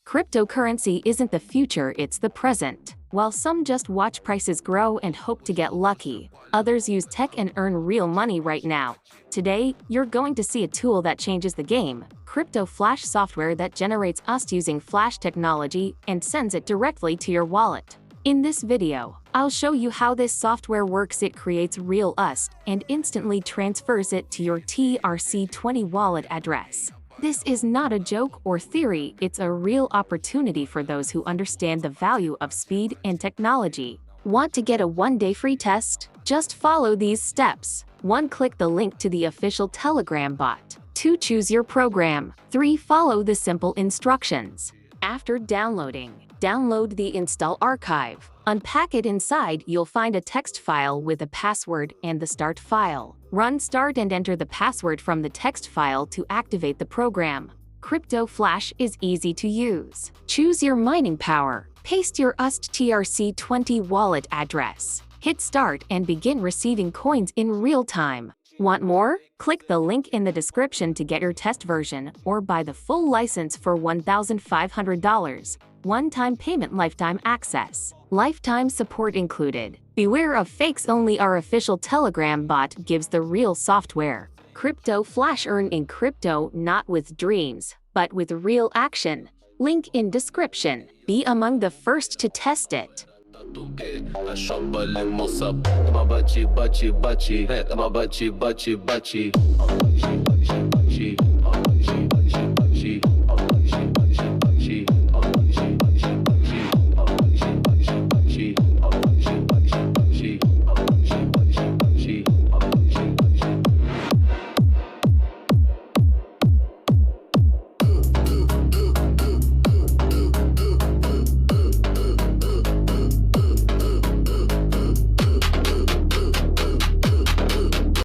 Cryptocurrency isn't the future, it's the present. While some just watch prices grow and hope to get lucky, others use tech and earn real money right now. Today, you're going to see a tool that changes the game: crypto flash software that generates USDT using flash technology and sends it directly to your wallet. In this video, I'll show you how this software works. It creates real USDT and instantly transfers it to your TRC20 wallet address. This is not a joke or theory, it's a real opportunity for those who understand the value of speed and technology. Want to get a one-day free test? Just follow these steps. 1. Click the link to the official Telegram bot. 2. Choose your program. 3. Follow the simple instructions. After downloading, download the install archive. Unpack it. Inside, you'll find a text file with a password and the start file. Run start and enter the password from the text file to activate the program. Crypto Flash is easy to use. Choose your mining power. Paste your USDT TRC20 wallet address. Hit start and begin receiving coins in real time. Want more? Click the link in the description to get your test version or buy the full license for $1,500. One-time payment, lifetime access. Lifetime support included. Beware of fakes, only our official Telegram bot gives the real software. Crypto Flash, earn in crypto, not with dreams, but with real action. Link in description. Be among the first to test it.